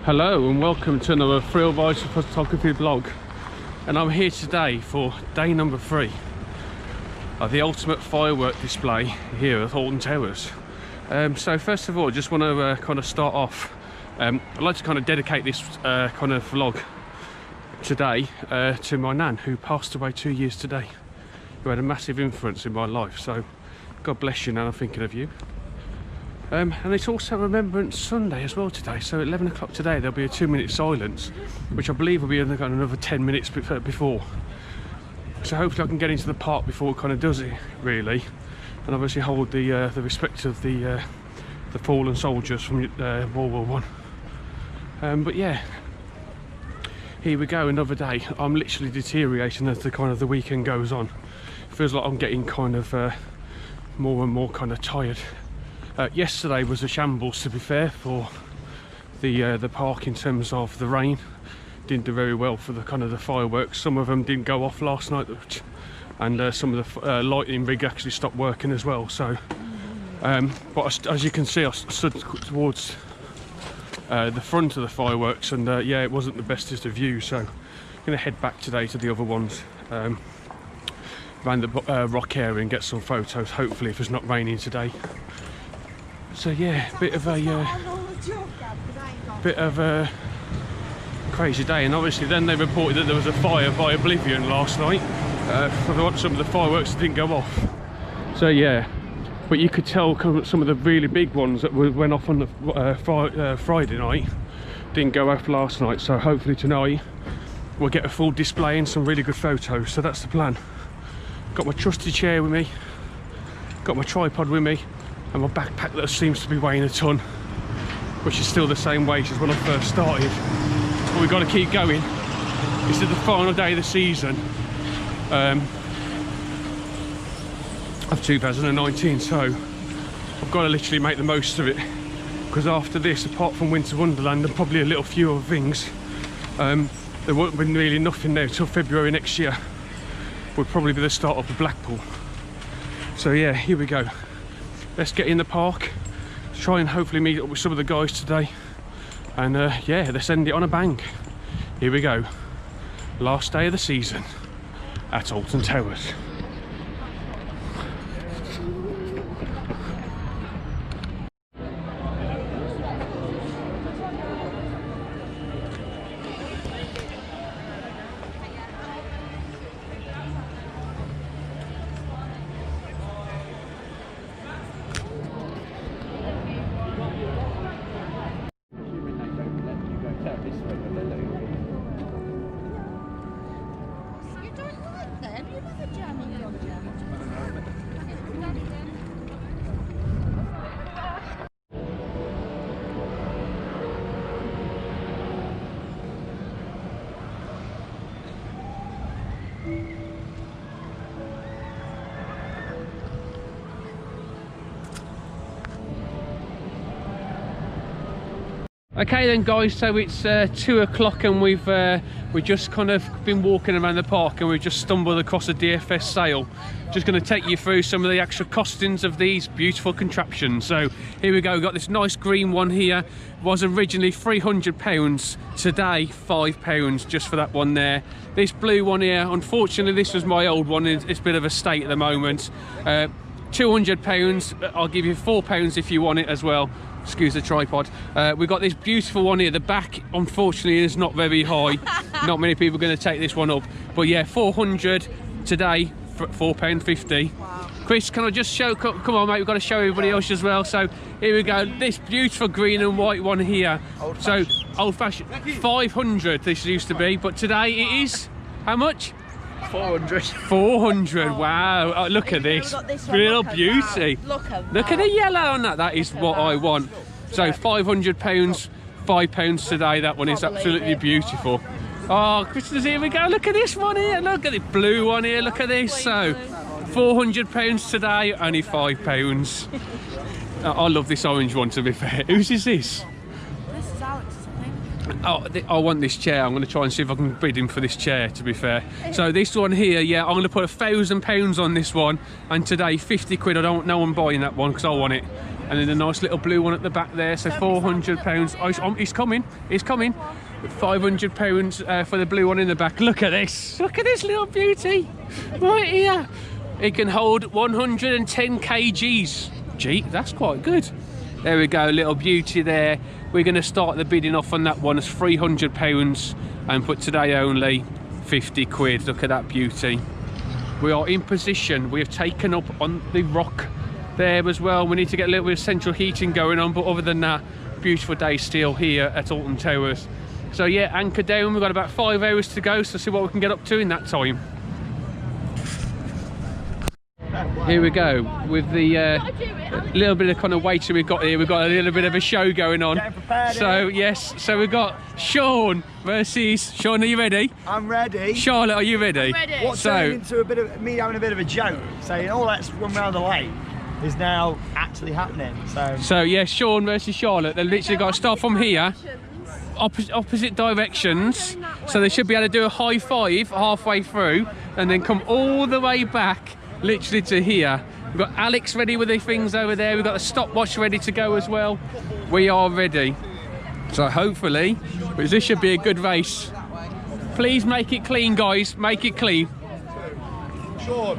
Hello and welcome to another Thrill Advisor Photography vlog, and I'm here today for day number 3 of the ultimate firework display here at Alton Towers. So first of all, I just want to kind of start off. I'd like to kind of dedicate this kind of vlog today to my nan, who passed away 2 years today, who had a massive influence in my life. So God bless you, Nan, I'm thinking of you. And it's also Remembrance Sunday as well today, so at 11 o'clock today there'll be a 2-minute silence, which I believe will be another 10 minutes before. So hopefully I can get into the park before it kind of does it, really, and obviously hold the respect of the fallen soldiers from World War I. But yeah, here we go, another day. I'm literally deteriorating as the weekend goes on. It feels like I'm getting kind of more and more kind of tired. Yesterday was a shambles, to be fair, for the park in terms of the rain. Didn't do very well for the fireworks. Some of them didn't go off last night, and some of the lighting rig actually stopped working as well. So, but as you can see, I stood towards the front of the fireworks, and yeah, it wasn't the bestest of views. So, I'm going to head back today to the other ones, around the rock area, and get some photos. Hopefully, if it's not raining today. So yeah, bit of a crazy day, and obviously then they reported that there was a fire by Oblivion last night. Some of the fireworks didn't go off. So yeah, but you could tell some of the really big ones that went off on the Friday night didn't go off last night. So hopefully tonight we'll get a full display and some really good photos. So that's the plan. Got my trusty chair with me, got my tripod with me, and my backpack that seems to be weighing a ton, which is still the same weight as when I first started. But we've got to keep going. This is the final day of the season of 2019, so I've got to literally make the most of it, because after this, apart from Winter Wonderland and probably a little few other things, there won't be really nothing there till February next year. Would probably be the start of the Blackpool. So yeah, here we go. Let's get in the park, try and hopefully meet up with some of the guys today, and yeah, let's end it on a bang. Here we go, last day of the season at Alton Towers. Okay then guys, so it's 2 o'clock and we've just kind of been walking around the park, and we've just stumbled across a DFS sale. Just going to take you through some of the actual costings of these beautiful contraptions. So here we go, we've got this nice green one here. It was originally £300, today £5 just for that one there. This blue one here, unfortunately this was my old one, it's a bit of a state at the moment. £200, I'll give you £4 if you want it as well. Excuse the tripod. We've got this beautiful one here. The back, unfortunately, is not very high. Not many people are going to take this one up. But yeah, 400 today, £4.50. Wow. Chris, can I just show? Come on, mate. We've got to show everybody else as well. So here we go. This beautiful green and white one here. So old-fashioned. 500 this used to be, but today it is how much? 400. 400, wow. Oh, look at this. Real beauty. Look at the yellow on that. That is what I want. So £500, £5 today. That one is absolutely beautiful. Oh, Christmas, here we go. Look at this one here. Look at the blue one here. Look at this. So £400 today, only £5. I love this orange one, to be fair. Whose is this? Oh, I want this chair. I'm going to try and see if I can bid him for this chair, to be fair. So this one here, yeah, I'm going to put £1,000 on this one, and today £50. I don't want no one buying that one because I want it. and then a nice little blue one at the back there. So £400. Oh, he's coming. He's coming. £500 for the blue one in the back. Look at this. Look at this little beauty right here. It can hold 110 kgs. Gee, that's quite good. There we go, little beauty there. We're going to start the bidding off on that one as £300, and put today only 50 quid. Look at that beauty. We are in position. We have taken up on the rock there as well. We need to get a little bit of central heating going on, but other than that, beautiful day still here at Alton Towers. So yeah, anchor down. We've got about 5 hours to go, so see what we can get up to in that time. Here we go with the little bit of kind of waiter we've got here. We've got a little bit of a show going on. So yes, so we've got Shawn versus Shawn. Are you ready? I'm ready. Charlotte, are you ready? I'm ready. What's turned into a bit of me having a bit of a joke, saying, "Oh, let's run round the lake," is now actually happening. So yeah, Shawn versus Charlotte. They've literally got to start from here, opposite directions. So they should be able to do a high five halfway through, and then come all the way back, literally to here. We've got Alex ready with the things over there. We've got the stopwatch ready to go as well. We are ready. So hopefully, this should be a good race. Please make it clean, guys. Make it clean. Shawn,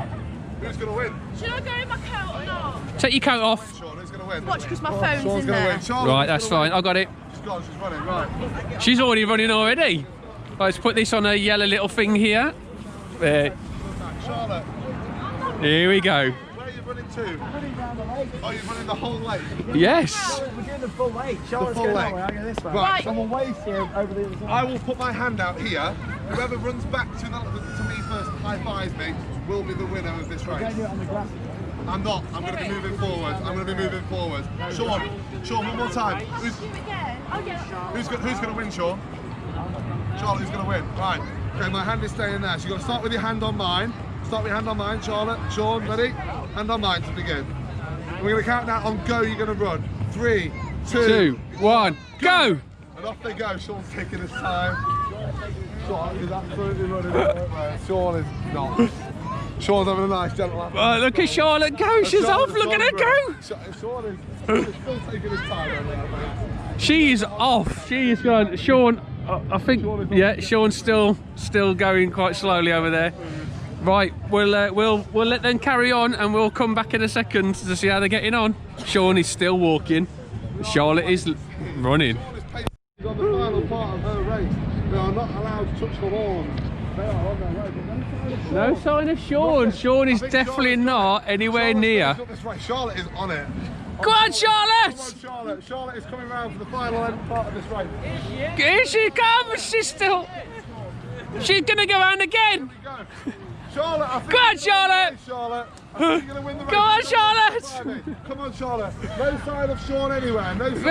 who's going to win? Should I go in my coat or not? Take your coat off. Shawn, who's going to win? Watch, because my phone's Shawn's in going to there. win. Charlotte, Right, that's fine. I got it. She's gone, she's running, right. She's already running already. Let's put this on a yellow little thing here. There. Charlotte, Here we go. where are you running to? Oh, you're running the whole lake? Yes. we're doing the full lake. Charlotte's full going lake. that way, I'm going this way. Right. Someone waves here over the other side. I will put my hand out here. Whoever runs back to me first and high-fives me will be the winner of this We're going race. to do it on the grass. I'm not. I'm going to be moving forward. I'm going to be moving forward. Shawn, one more time. Who's going to win, Shawn? Charlotte, who's going to win? Right. Okay, my hand is staying there. So you've got to start with your hand on mine. Start with your hand on mine, Charlotte. Shawn, ready? Hand on mine to begin. And we're going to count down on go. You're going to run. 3, 2, 1, go! and off they go. Shawn's taking his time. Shawn is absolutely running away. Shawn is not. Shawn's having a nice gentle lap. Oh, look at Charlotte go. She's off. Look at her go. Shawn is still taking his time over there. She is off. She is going. Shawn, I think. Yeah, Shawn's still going quite slowly over there. Right, we'll let them carry on, and we'll come back in a second to see how they're getting on. Shawn is still walking. Charlotte is running. She's on the final part of her race. They are not allowed to touch the lawns. They are on their way. No sign of Shawn. Shawn is definitely not anywhere near. Charlotte is on it. Go on, Charlotte! Come on, Charlotte. Charlotte is coming round for the final end part of this race. Here she comes. She's still. She's gonna go round again. Go. Charlotte, I think Go on, you're Charlotte. Charlotte. I think you're going to win the race. Go on, Charlotte. Come on, Charlotte. No sign of Shawn anywhere. No sign.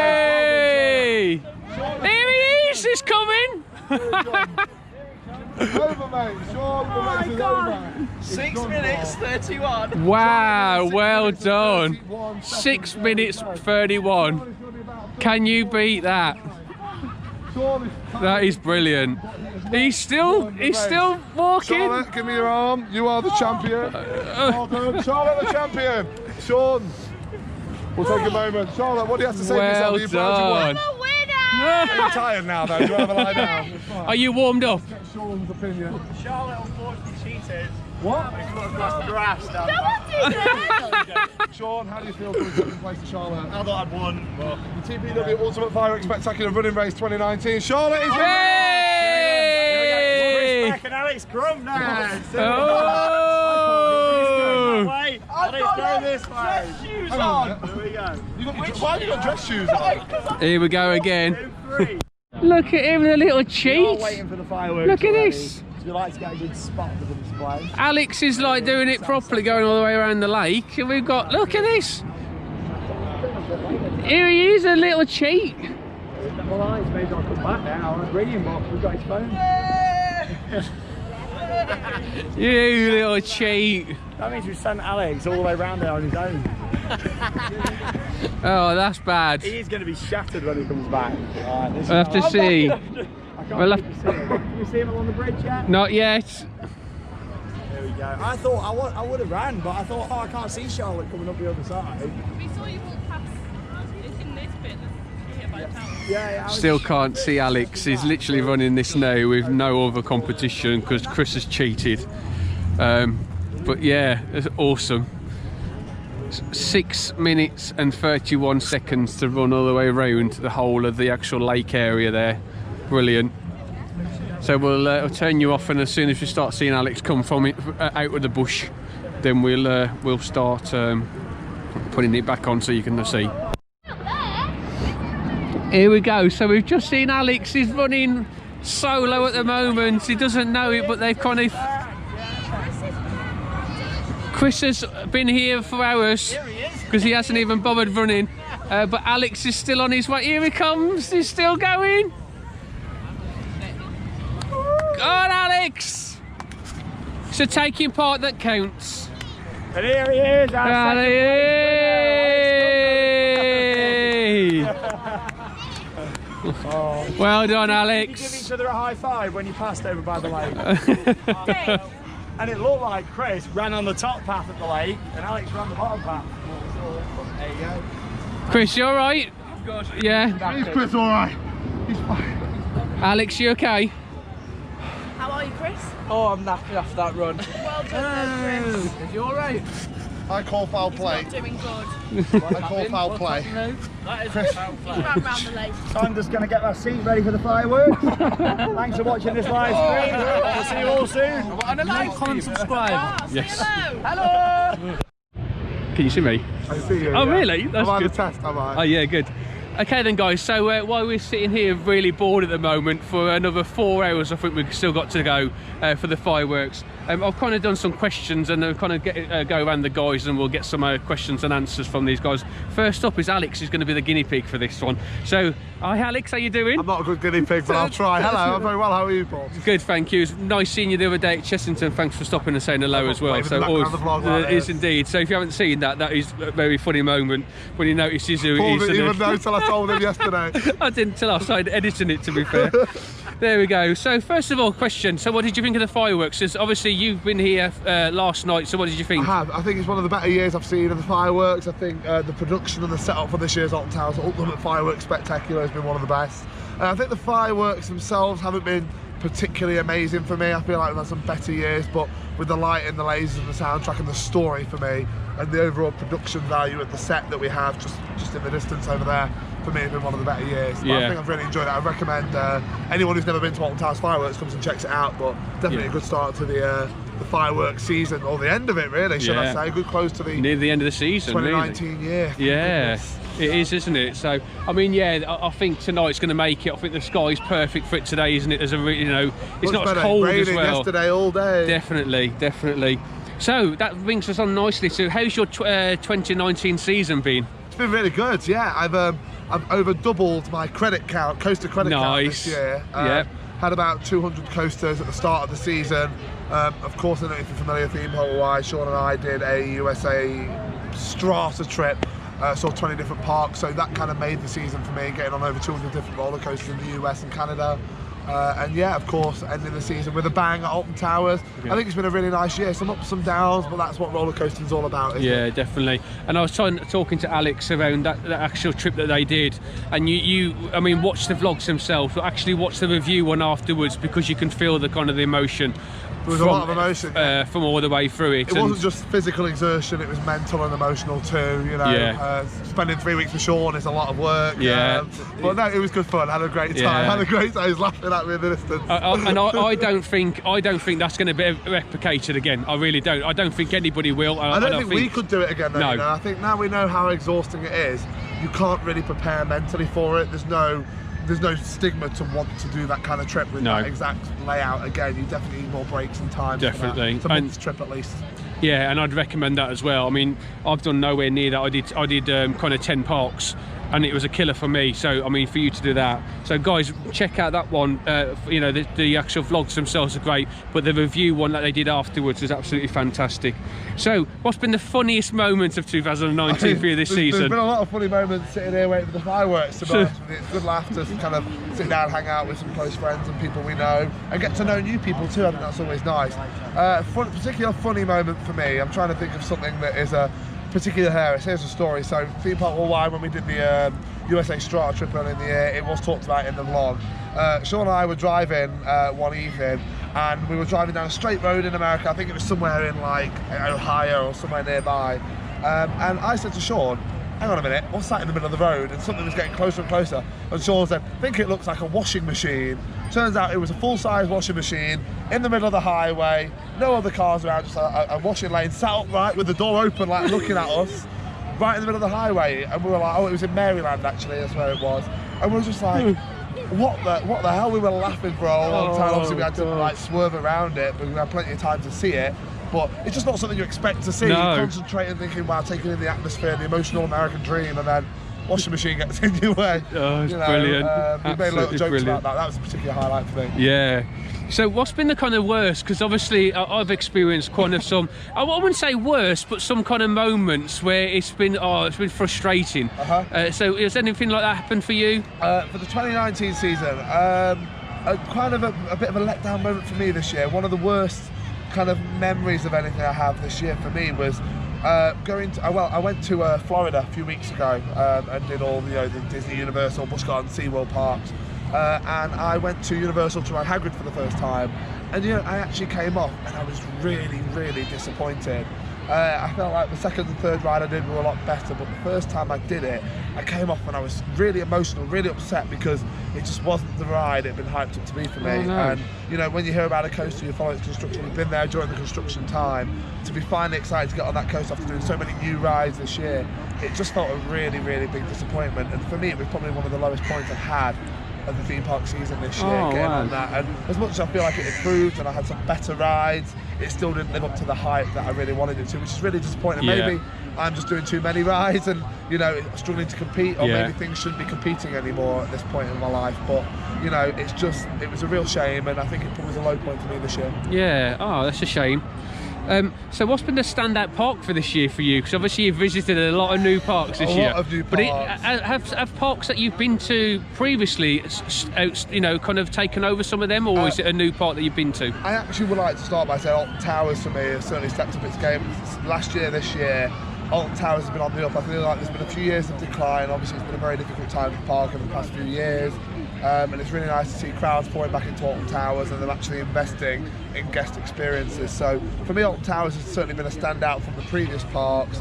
Hey! Here he is. He's coming. Over, mate. Shawn, the race is over. 6 minutes 31. Wow, well done. 6 minutes 31. Can you beat that? That is brilliant. He's still walking. Charlotte, give me your arm. You are the champion. Well done. Charlotte, the champion. Shawn, we'll take a moment. Charlotte, what do you have to say Well to yourself? done. I'm a winner! Are you tired now, though? Do you have a lie down? Are you warmed up? Get Shawn's opinion. Charlotte unfortunately cheated. What? Across the grass down No, I didn't! Shawn, how do you feel coming second place to Charlotte? I thought I'd won, but The TPW Ultimate Fireworks Spectacular Running Race 2019. Charlotte is Hey! back and Alex Crumb now. Oh! Alex go this way. Shoes on. Here we go. Why have you got dress shoes on? Here we go again. 2, 3. Look at him, the little We are cheat. waiting for the fireworks. Look at already, this. 'cause we like to get a good spot for the display. Alex is like doing it properly, going all the way around the lake. And we've got, look at this. Here he is, a little cheat. Well, it's maybe I'll come back now. I'm bringing him up. We've got his phone. You little cheat. That means we've sent Alex all the way around there on his own. Oh, that's bad. He is going to be shattered when he comes back. Right, this We'll have to see. I can't We'll wait to see him. Can we see him along the bridge yet? Not yet. There we go. I thought I would have ran, but I thought, oh, I can't see Charlotte coming up the other side. We saw you walk past in this bit here by the tower. Yeah, I was Still can't see Alex. He's literally running this now with no other competition because Chris has cheated. But yeah, it's awesome. 6 minutes and 31 seconds to run all the way around the whole of the actual lake area there. Brilliant. So we'll turn you off, and as soon as we start seeing Alex come from it, out of the bush, then we'll start putting it back on so you can see. Here we go. So we've just seen Alex. He's running solo at the moment. He doesn't know it, but they've kind of... Chris has been here for hours because he hasn't even bothered running. But Alex is still on his way. Here he comes. He's still going. Go on, Alex. It's a taking part that counts. And here he is. Well done, Did Alex. you give each other a high five when you passed over by the lake? And it looked like Chris ran on the top path of the lake and Alex ran the bottom path. There you go. Chris, you alright? Yeah. Is Chris alright? He's fine. Alex, you okay? How are you, Chris? Oh, I'm knackered after that run. Well done, Chris. Is you alright? I call foul play. Not doing good. I call foul play. That is foul He play. ran round the lake. So I'm just going to get my seat ready for the fireworks. Thanks for watching this live stream. I'll see you all soon. And a like, comment, subscribe. Ah, say Yes. hello. Hello! Can you see me? I see you. Oh, yeah. really? That's I've had good. a test, have I? Oh yeah, good. Okay then guys, so while we're sitting here really bored at the moment, for another 4 hours I think we've still got to go for the fireworks. I've kind of done some questions and kind of go around the guys, and we'll get some questions and answers from these guys. First up is Alex, who's going to be the guinea pig for this one. So, hi Alex, how you doing? I'm not a good guinea pig, but I'll try. Hello, I'm very well. How are you, Paul? Good, thank you. It's nice seeing you the other day at Chessington. Thanks for stopping and saying hello as well. waving So back around the vlog like it is this. indeed. So if you haven't seen that, that is a very funny moment when he notices who Paul it is. didn't and even know till I told him yesterday. I didn't till I started editing it, to be fair. There we go. So first of all, question. So what did you think of the fireworks? Because obviously you've been here last night, so what did you think? I think it's one of the better years I've seen of the fireworks. I think the production and the setup for this year's Alton Towers Ultimate Fireworks Spectacular has been one of the best. I think the fireworks themselves haven't been particularly amazing for me. I feel like we've had some better years, but with the lighting, the lasers and the soundtrack and the story for me, and the overall production value of the set that we have just in the distance over there, for me, has been one of the better years. But Yeah. I think I've really enjoyed it. I recommend anyone who's never been to Alton Towers Fireworks comes and checks it out, but definitely Yeah. a good start to the fireworks season, or the end of it really, should Yeah. I say. Good close to the Near the end of the season, really. 2019 year. Yeah, Goodness. it is, isn't it? So, I mean, yeah, I think tonight's going to make it. I think the sky's perfect for it today, isn't it? There's a, it's Much not as better. cold Raining as well. yesterday all day. Definitely, definitely. So that brings us on nicely. So, how's your 2019 season been? It's been really good, yeah. I've over doubled my credit count, coaster credit count Nice. this year. Yep. Had about 200 coasters at the start of the season. Of course, I don't know if you're familiar with theme park-wise, Shawn and I did a USA strata trip, saw 20 different parks, so that kind of made the season for me, getting on over 200 different roller coasters in the US and Canada. And yeah, of course, ending the season with a bang at Alton Towers. Yeah. I think it's been a really nice year, some ups, some downs, but that's what roller coasting is all about, isn't it? Yeah, definitely. And I was talking to Alex around that actual trip that they did, and you I mean, watch the vlogs themselves, but actually watch the review one afterwards, because you can feel the kind of the emotion. There was a lot of emotion. From all the way through it. It wasn't just physical exertion, it was mental and emotional too, you know. Yeah. Spending 3 weeks with Shawn is a lot of work. Yeah. But no, it was good fun, had a great time, Yeah. had a great time. He was laughing at me in the distance. And I don't think that's going to be replicated again. I really don't. I don't think anybody will. I don't think we could do it again though, No. you know. I think now we know how exhausting it is, you can't really prepare mentally for it. There's no stigma to want to do that kind of trip with No. that exact layout again. You definitely need more breaks and time. Definitely. It's a And- month's trip at least. Yeah, and I'd recommend that as well. I mean, I've done nowhere near that. I did kind of 10 parks, and it was a killer for me. So I mean, for you to do that, so guys, check out that one. You know, the actual vlogs themselves are great, but the review one that they did afterwards was absolutely fantastic. So what's been the funniest moment of 2019 for you this season? There's been a lot of funny moments sitting here waiting for the fireworks, to be honest with you. It's good laughter to kind of sit down, hang out with some close friends and people we know, and get to know new people too. I think that's always nice. Particular funny moment for me, I'm trying to think of something that is a particular hilarious. Here's a story. So Theme Park Worldwide, when we did the USA Strata trip earlier in the year, it was talked about in the vlog. Shawn and I were driving one evening, and we were driving down a straight road in America. I think it was somewhere in like Ohio or somewhere nearby, and I said to Shawn, hang on a minute, what's that in the middle of the road? And something was getting closer and closer, and Shawn said, I think it looks like a washing machine. Turns out it was a full-size washing machine in the middle of the highway, no other cars around, just a washing lane, sat upright with the door open, like looking at us, right in the middle of the highway. And we were like, oh, it was in Maryland actually, that's where it was. And we were just like, what the hell? We were laughing for a long time. Obviously we had to like swerve around it, but we had plenty of time to see it. But it's just not something you expect to see. No. You concentrate and thinking, wow, taking in the atmosphere, the emotional American dream, and then washing machine gets in your way. Oh, it's brilliant. We made a lot of jokes brilliant about that. That was a particular highlight for me. Yeah. So what's been the kind of worst? Because obviously I've experienced kind of some, I wouldn't say worst, but some kind of moments where it's been frustrating. So has anything like that happened for you? For the 2019 season, kind of a bit of a letdown moment for me this year. One of the worst kind of memories of anything I have this year for me was going to, I went to Florida a few weeks ago and did all the Disney, Universal, Busch Gardens, SeaWorld parks, and I went to Universal to ride Hagrid for the first time, and I actually came off and I was really disappointed. I felt like the second and third ride I did were a lot better, but the first time I did it, I came off and I was really emotional, really upset, because it just wasn't the ride it had been hyped up to be for me. Oh, no. And when you hear about a coaster, you follow its construction, you've been there during the construction time, to be finally excited to get on that coaster after doing so many new rides this year, it just felt a really big disappointment. And for me, it was probably one of the lowest points I've had of the theme park season this year, getting on that. And as much as I feel like it improved and I had some better rides, it still didn't live up to the hype that I really wanted it to, which is really disappointing. Yeah. Maybe I'm just doing too many rides and struggling to compete, or maybe things shouldn't be competing anymore at this point in my life. But it was a real shame, and I think it probably was a low point for me this year. Yeah. Oh, that's a shame. So what's been the standout park for this year for you? Because obviously you've visited a lot of new parks this year. A lot of new parks. But have parks that you've been to previously, kind of taken over some of them, or is it a new park that you've been to? I actually would like to start by saying Alton Towers for me has certainly stepped up its game. Last year, this year, Alton Towers has been on the up. I feel like there's been a few years of decline. Obviously, it's been a very difficult time for the park over the past few years. And it's really nice to see crowds pouring back into Alton Towers and them actually investing in guest experiences. So for me, Alton Towers has certainly been a standout from the previous parks.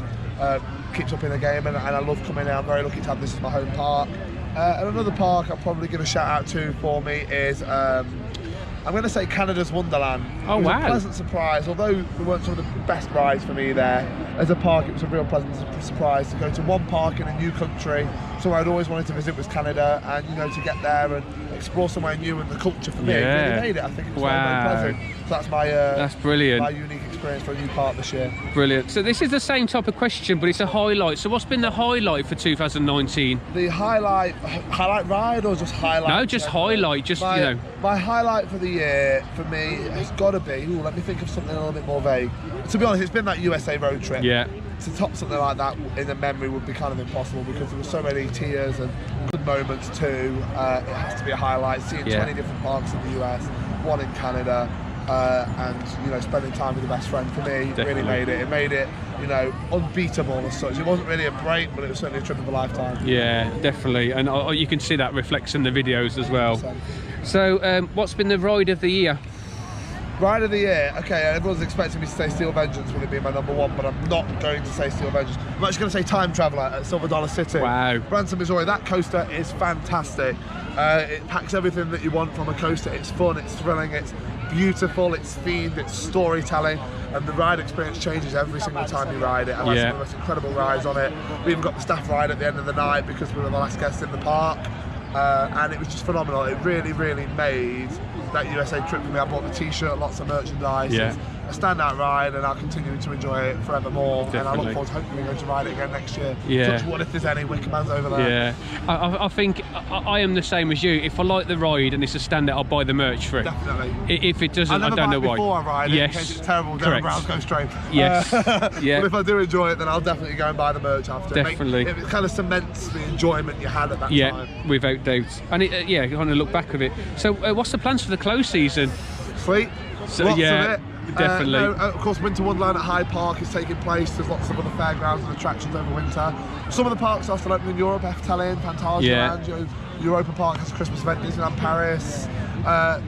Keeps up in the game, and I love coming in. I'm very lucky to have this as my home park. And another park I'll probably give a shout out to for me is I'm going to say Canada's Wonderland. Oh, it was wow. a pleasant surprise, although there weren't some of the best rides for me there. As a park, it was a real pleasant surprise to go to one park in a new country. Somewhere I'd always wanted to visit was Canada, and to get there and explore somewhere new, and the culture for me really made it. I think it was very pleasant. So that's brilliant. My unique experience for a new park this year. Brilliant. So this is the same type of question, but it's a highlight. So what's been the highlight for 2019? The highlight ride, or just highlight? No, just highlight. Just My highlight for the year for me has got to be. Let me think of something a little bit more vague. To be honest, it's been that USA road trip. Yeah. To top something like that in the memory would be kind of impossible, because there were so many tears and good moments too. It has to be a highlight. Seeing 20 different parks in the US, one in Canada, and spending time with the best friend, for me really made it. It made it unbeatable as such. It wasn't really a break, but it was certainly a trip of a lifetime. Yeah, definitely, and you can see that reflects in the videos as well. 100%. So what's been the ride of the year? Ride of the year, okay, everyone's expecting me to say Steel Vengeance with it being my number one, but I'm not going to say Steel Vengeance. I'm actually going to say Time Traveller at Silver Dollar City. Wow. Branson, Missouri. That coaster is fantastic. It packs everything that you want from a coaster. It's fun, it's thrilling, it's beautiful, it's themed, it's storytelling, and the ride experience changes every single time you ride it. I've had some of the most incredible rides on it. We even got the staff ride at the end of the night because we were the last guests in the park. And it was just phenomenal. It really made that USA trip for me. I bought the t-shirt, lots of merchandise. a standout ride, and I'll continue to enjoy it forevermore. And I look forward to hopefully going to ride it again next year. Yeah. Touch wood if there's any Wickermans over there. Yeah, I think I am the same as you. If I like the ride and it's a standout, I'll buy the merch for it. Definitely. If it doesn't, I don't know why. Before I ride it, in case it's terrible, then Browns go straight. Yes. Yeah. But if I do enjoy it, then I'll definitely go and buy the merch after. Definitely. It kind of cements the enjoyment you had at that time. Yeah, without doubt. And yeah, kind of look back of it. So, what's the plans for the close season? Sweet. So, lots yeah, of it. definitely. Of course, Winter Wonderland at Hyde Park is taking place. There's lots of other fairgrounds and attractions over winter. Some of the parks are still open in Europe. Efteling, Phantasialand, Europa Park has a Christmas event. Disneyland Paris.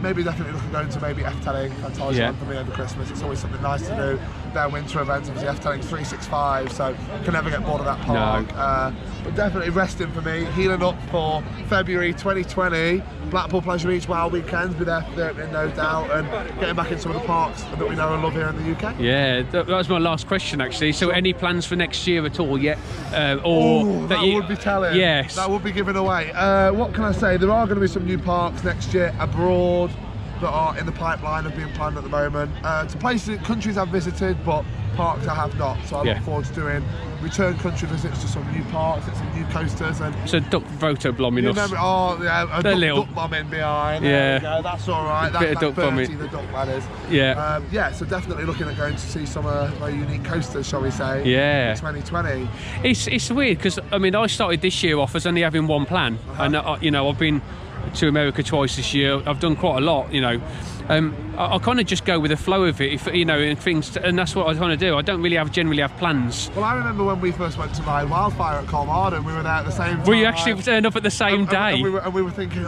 Maybe definitely looking going to maybe Efteling, Phantasialand for me over Christmas. It's always something nice to do. Their winter events, obviously Efteling's 365, so can never get bored of that park. No. But definitely resting for me, healing up for February 2020. Blackpool Pleasure Beach Wild Weekends, be there for the opening, no doubt, and getting back in some of the parks that we know and love here in the UK. Yeah, that was my last question actually. So, any plans for next year at all yet? Or that would be telling. Yes. That would be giving away. What can I say? There are going to be some new parks next year abroad that are in the pipeline of being planned at the moment. To places, countries I've visited, but parks I have not. So I look forward to doing return country visits to some new parks, at some new coasters, and so duck photo blomming us. A duck bombing behind. Yeah, there we go, that's all right. Bit of duck bombing. The duck ladders. Yeah. Yeah. So definitely looking at going to see some very unique coasters, shall we say? Yeah. In 2020. It's weird because I mean I started this year off as only having one plan, and you know I've been to America twice this year. I've done quite a lot, you know. I kind of just go with the flow of it, you know, and things, and that's what I kind of do. I don't really generally have plans. Well, I remember when we first went to ride Wildfire at Colmar, and we were there at the same time. Were you actually turned up at the same day? And we were thinking,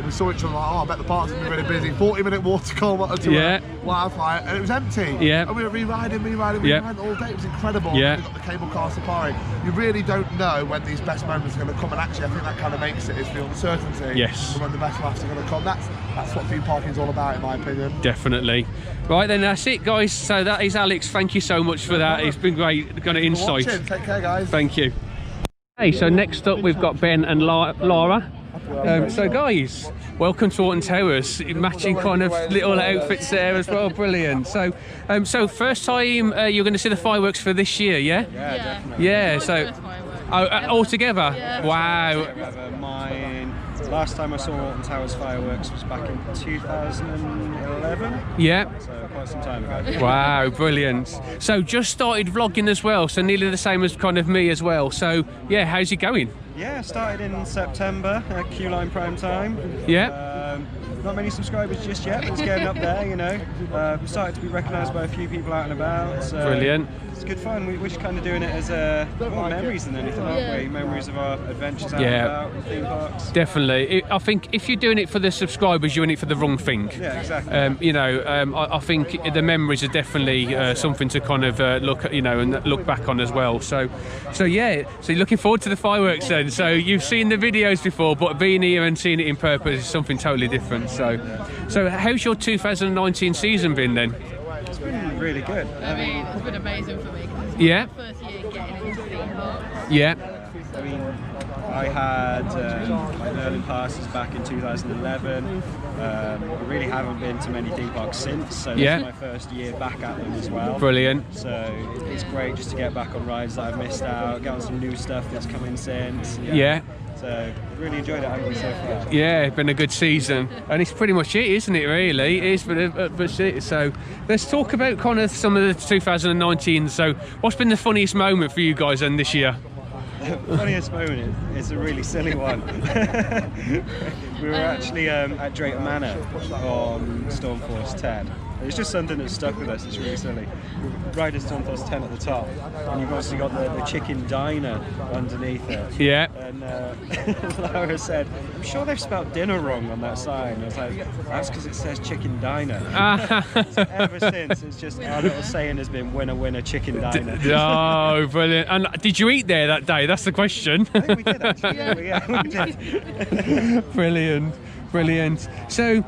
we saw each other like, I bet the park's going to be really busy. 40-minute walk to Colmar to Wildfire, and it was empty. Yeah. And we were re-riding all day. It was incredible. Yeah. We got the cable car safari. You really don't know when these best moments are going to come, and actually I think that kind of makes it, is the uncertainty. Yes. Of when the best laughs are going to come. That's what theme parking is all about, in my opinion. Definitely. Right then, that's it, guys. So that is Alex. Thank you so much for that. It's been great, kind of insight. Take care, guys. Thank you. Hey, so next up we've got Ben and Lara. So guys, welcome to Alton Towers. Matching kind of little outfits there as well. Brilliant. So, so first time you're going to see the fireworks for this year, yeah? Yeah, definitely. Yeah. So, all together. Yeah. Wow. Mine. Last time I saw Alton Towers Fireworks was back in 2011. Yeah. So quite some time ago. Wow, brilliant. So just started vlogging as well, so nearly the same as kind of me as well. So yeah, how's it going? Yeah, started in September at Q-Line Prime Time. Yeah. Not many subscribers just yet, but it's getting up there, you know. We started to be recognised by a few people out and about. So Brilliant. It's good fun. We're just kind of doing it as more memories than anything, aren't we? Memories of our adventures out and about in theme parks. Definitely. I think if you're doing it for the subscribers, you're doing it for the wrong thing. Yeah, exactly. You know, I think the memories are definitely something to kind of look at, you know, and look back on as well. So yeah. So you're looking forward to the fireworks then. So you've seen the videos before, but being here and seeing it in purpose is something totally different. So how's your 2019 season been then? It's been really good. I mean, it's been amazing for me. Yeah. My first year getting into theme parks. Yeah. I mean, I had my learning passes back in 2011. I really haven't been to many theme parks since, so this is my first year back at them as well. Brilliant. So it's great just to get back on rides that I've missed out, get on some new stuff that's come in since. Yeah. So really enjoyed it, haven't we, so far? Yeah, it's been a good season, and it's pretty much it, isn't it? Really, it is. But it. So let's talk about kind of some of the 2019. So what's been the funniest moment for you guys then this year? The funniest moment is a really silly one. We were actually at Drayton Manor on Stormforce 10. It's just something that's stuck with us. It's really silly. We ride a Stormforce 10 at the top, and you've obviously got the chicken diner underneath it. Yeah. And Lara said, "I'm sure they've spelled dinner wrong on that sign." I was like, "That's because it says chicken diner." So ever since, it's just our little saying has been "winner, winner, chicken diner." Oh, brilliant! And did you eat there that day? That's the question. I think we did actually. Yeah, we did. Brilliant. So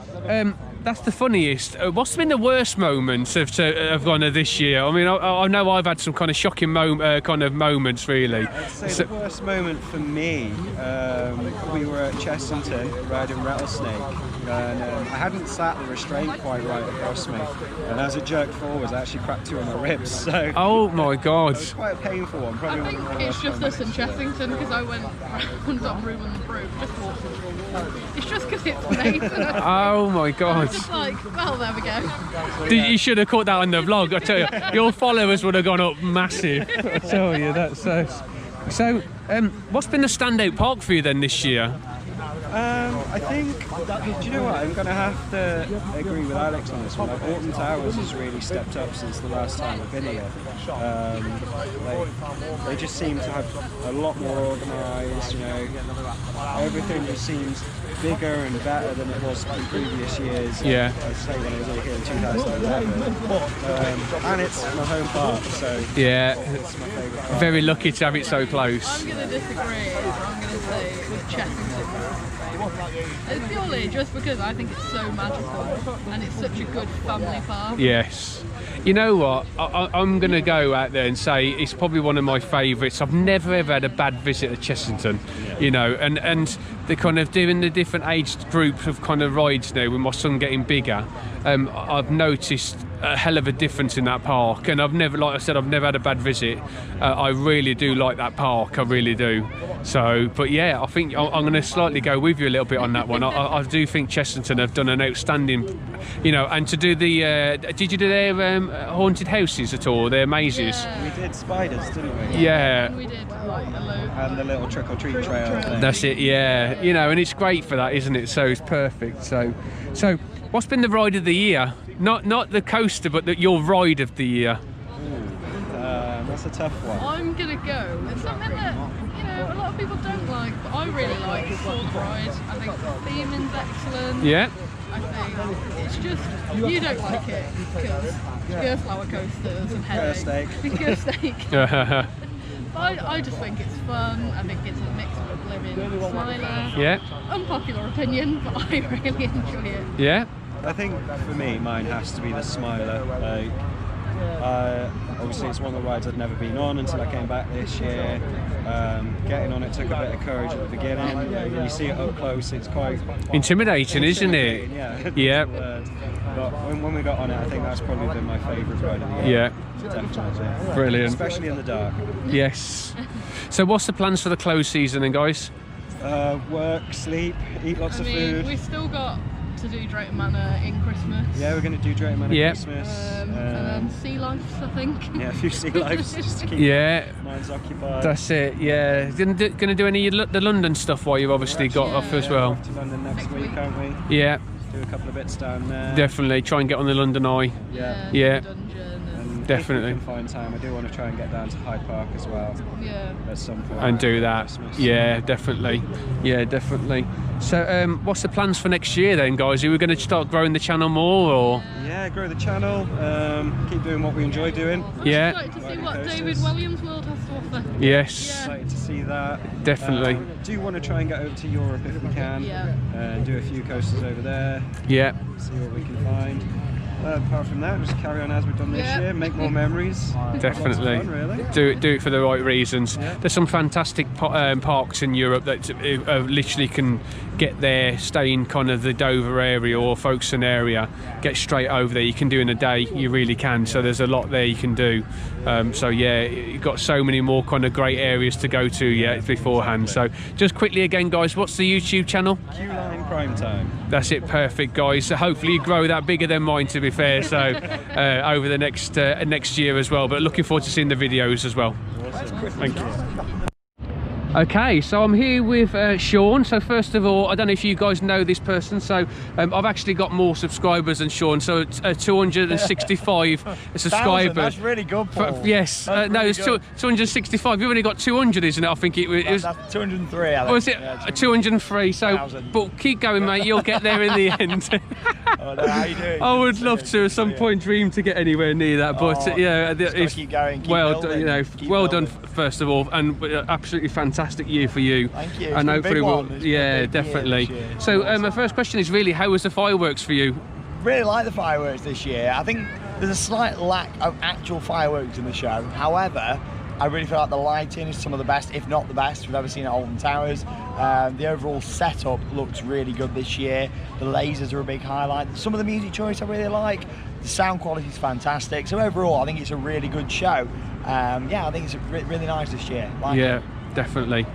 that's the funniest. What's been the worst moments of kind of this year? I mean, I know I've had some kind of shocking kind of moments, really. I'd say the worst moment for me, we were at Chessington riding Rattlesnake, and I hadn't sat the restraint quite right across me, and as it jerked forwards, I actually cracked 2 of my ribs. So oh my God! It was quite a painful one. Probably I think it's just us in Chessington, because I went on room on the broom, just walked into a wall. It's just because it's Nathan. Oh my God! It's just like, well, there we go. You should have caught that on the vlog. I tell you, your followers would have gone up massive. I tell you, that's so. What's been the standout park for you then this year? I think, do you know what, I'm going to have to agree with Alex on this one. Like, Alton Towers has really stepped up since the last time I've been here. They just seem to have a lot more organised, you know, everything just seems bigger and better than it was in previous years. Yeah. I'd say when I was here in 2011. And it's my home park, so yeah, it's my favourite park. Very lucky to have it so close. I'm going to disagree. I'm going to say with Chessington. It's purely just because I think it's so magical and it's such a good family park. Yes. You know what? I'm going to go out there and say it's probably one of my favourites. I've never ever had a bad visit at Chessington, you know, and the kind of doing the different age group of kind of rides now with my son getting bigger. I've noticed a hell of a difference in that park, and I've never, like I said, I've never had a bad visit. I really do like that park, I really do. So, but yeah, I think I'm going to slightly go with you a little bit on that one. I do think Chessington have done an outstanding, you know, and to do the, did you do their haunted houses at all, their mazes? Yeah. We did spiders, didn't we? Yeah. And we did like a load. And the little trick-or-treat trail. That's it, yeah. You know, and it's great for that, isn't it? So it's perfect. So what's been the ride of the year? Not the coaster, but your ride of the year. That's a tough one. I'm gonna go with something that, you know, a lot of people don't like, but I really like Sword Ride. I think the theming's excellent. Yeah. I think it's just, you don't like it because Gerflower coasters and headaches. Gersteak. But I just think it's fun. I think it's a mix of Oblivion and Smiler. Yeah. Unpopular opinion, but I really enjoy it. Yeah. I think for me, mine has to be the Smiler. Like, obviously, it's one of the rides I'd never been on until I came back this year. Getting on it took a bit of courage at the beginning. When you see it up close, it's quite intimidating, isn't it? Yeah. Yeah. But when we got on it, I think that's probably been my favourite ride of the year. Yeah. Definitely. Brilliant. Especially in the dark. Yes. So, what's the plans for the close season, then, guys? Work, sleep, eat lots of food. We've still got to do Drayton Manor in Christmas. Yeah, we're going to do Drayton Manor Christmas. And then sea life, I think. Yeah, a few sea lives just to keep minds occupied. That's it, yeah. Going to do any of the London stuff while you've obviously got off as well? We're off to London next week, aren't we? Yeah. Do a couple of bits down there. Definitely. Try and get on the London Eye. Yeah. Definitely. If we can find time, I do want to try and get down to Hyde Park as well. Yeah. At some point. And do that. Christmas. Yeah, definitely. Yeah, definitely. So, what's the plans for next year then, guys? Are we going to start growing the channel more, or? Yeah, grow the channel. Keep doing what we enjoy doing. Yeah. I'm excited to see what David Williams World has to offer. Yes. Excited to see that. Definitely. Do want to try and get over to Europe if we can. Yeah. And do a few coasters over there. Yeah. See what we can find. Apart from that, just carry on as we've done this year, make more memories. Definitely. Fun, really. Do it for the right reasons. Yeah. There's some fantastic parks in Europe that literally can get there, stay in kind of the Dover area or Folkestone area, get straight over there. You can do in a day, you really can. So there's a lot there you can do. So yeah, you've got so many more kind of great areas to go to beforehand. So just quickly again, guys, what's the YouTube channel? Q-Line Prime Time. That's it, perfect, guys. So hopefully you grow that bigger than mine, to be fair. So over the next year as well. But looking forward to seeing the videos as well. Awesome. Thank you. Okay, so I'm here with Shawn. So first of all, I don't know if you guys know this person, so I've actually got more subscribers than Shawn, so 265 subscribers. That's really good, Paul. Yes, no, it's 265. You've only got 200, isn't it? I think it was. That's 203, Alex. Or was it 203? So, 1,000. but keep going, mate. You'll get there in the end. Oh, no, how you doing? I would love to at some point dream to get anywhere near that, but yeah, it's keep going, keep well building, done, keep well building. done first of all, and absolutely fantastic year for you. Thank you. And It's been a big hopefully one. It's been a yeah, big year definitely. this year. So my first question is really, how was the fireworks for you? really like the fireworks this year. I think there's a slight lack of actual fireworks in the show. However, I really feel like the lighting is some of the best, if not the best, we've ever seen at Alton Towers. The overall setup looks really good this year. The lasers are a big highlight. Some of the music choice I really like. The sound quality is fantastic. So overall, I think it's a really good show. Yeah, I think it's really nice this year. Yeah, definitely.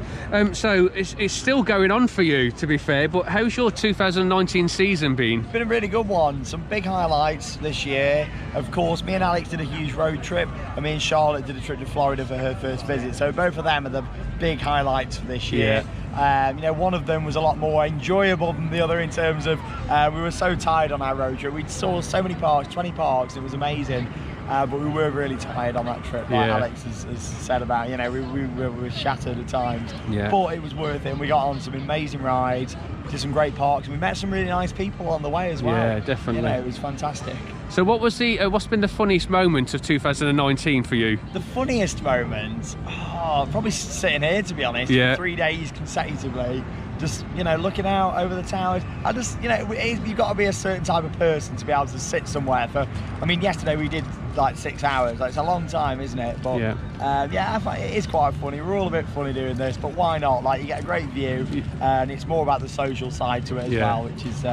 So it's still going on for you, to be fair, but how's your 2019 season been? It's been a really good one. Some big highlights this year. Of course, me and Alex did a huge road trip, and me and Charlotte did a trip to Florida for her first visit. So both of them are the big highlights for this year. You know, one of them was a lot more enjoyable than the other in terms of we were so tired on our road trip. We saw so many parks, 20 parks, it was amazing. But we were really tired on that trip, like Alex has said about, you know, we were shattered at times. But it was worth it, and we got on some amazing rides, did some great parks, and we met some really nice people on the way as well. Yeah, definitely. You know, it was fantastic. So what was the what's been the funniest moment of 2019 for you? The funniest moment? Oh, probably sitting here, to be honest, for 3 days consecutively. Just, you know, looking out over the towers. I just, you know, you've got to be a certain type of person to be able to sit somewhere for, I mean, yesterday we did like 6 hours. Like, it's a long time, isn't it? But yeah, I find it is quite funny. We're all a bit funny doing this, but why not? Like, you get a great view, and it's more about the social side to it as well, which is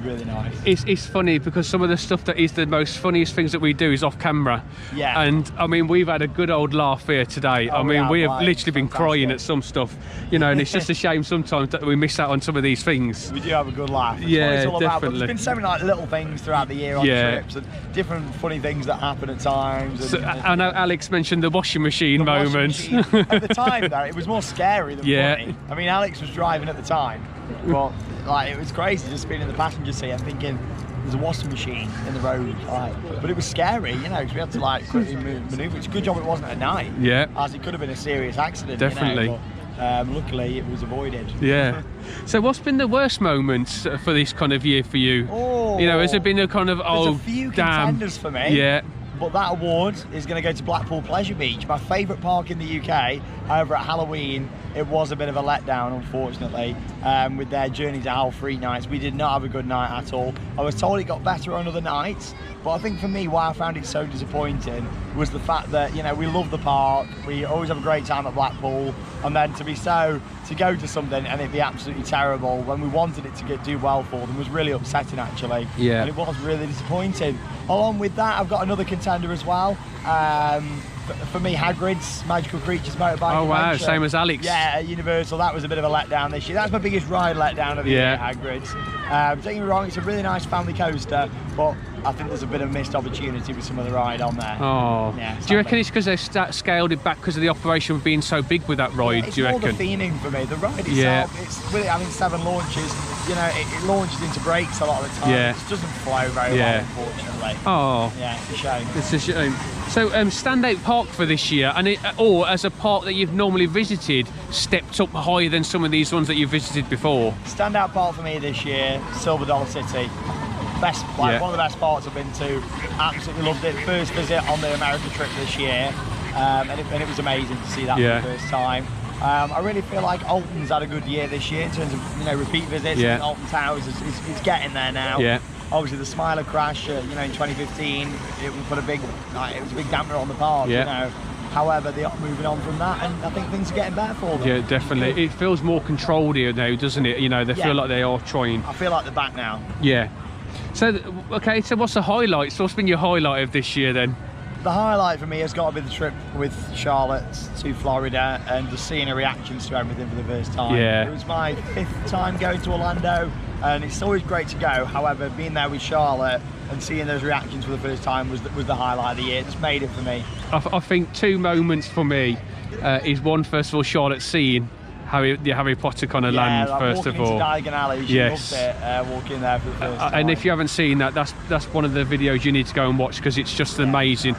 really nice. It's funny because some of the stuff that is the most funniest things that we do is off camera. And I mean, we've had a good old laugh here today. I mean, we have literally been crying at some stuff, you know, and it's just a shame sometimes that we miss out on some of these things. We do have a good laugh. That's yeah, what it's all definitely. About. There's been so many like little things throughout the year on trips and different funny things that happen at times. And, so, I know Alex mentioned the washing machine moment. At the time, though, it was more scary than funny. I mean, Alex was driving at the time, but like, it was crazy just being in the passenger seat and thinking there's a washing machine in the road, like, but it was scary, you know, because we had to like quickly manoeuvre. It's a good job it wasn't at night, as it could have been a serious accident. Definitely. You know, but, luckily it was avoided. So what's been the worst moments for this kind of year for you? You know, has it been a kind of there's a few contenders for me. But that award is going to go to Blackpool Pleasure Beach, my favourite park in the UK. However, at Halloween, it was a bit of a letdown, unfortunately, with their Journey to Hell 3 nights. We did not have a good night at all. I was told it got better on other nights, but I think for me, why I found it so disappointing was the fact that, you know, we love the park, we always have a great time at Blackpool, and then to go to something and it be absolutely terrible when we wanted it to do well for them was really upsetting, actually. And it was really disappointing. Along with that, I've got another contender as well. For me, Hagrid's Magical Creatures Motorbike. Oh wow, adventure. same as Alex. Yeah, at Universal, that was a bit of a letdown this year. That's my biggest ride letdown of the year, Hagrid's. Don't get me wrong, it's a really nice family coaster, but I think there's a bit of a missed opportunity with some of the ride on there. Do you reckon it's because they've scaled it back because of the operation being so big with that ride? It's do you more reckon? the theming for me. The ride itself, it's with it having 7 launches, you know, it launches into brakes a lot of the time. It just doesn't flow very well, unfortunately. Yeah, it's a shame. It's a shame. So standout park for this year, and or as a park that you've normally visited, stepped up higher than some of these ones that you've visited before? Standout park for me this year, Silver Dollar City. Best, one of the best parks I've been to. Absolutely loved it. First visit on the America trip this year, and it was amazing to see that for the first time. I really feel like Alton's had a good year this year in terms of, you know, repeat visits. And Alton Towers is getting there now. Obviously the Smiler crash, you know, in 2015, it put a big, it was a big damper on the park. You know. However, they are moving on from that, and I think things are getting better for them. Yeah, definitely. It feels more controlled here now, doesn't it? You know, they feel like they are trying. I feel like they're back now. So, okay, so what's the highlight? So what's been your highlight of this year then? The highlight for me has got to be the trip with Charlotte to Florida and just seeing her reactions to everything for the first time. It was my 5th time going to Orlando, and it's always great to go. However, being there with Charlotte and seeing those reactions for the first time was the highlight of the year. It just made it for me. I think 2 moments for me is one, first of all, Charlotte seeing the Harry Potter kind of land, like first of all. Walking into Diagon Alley, she loved it, walking there for the first time. And if you haven't seen that, that's one of the videos you need to go and watch, because it's just amazing.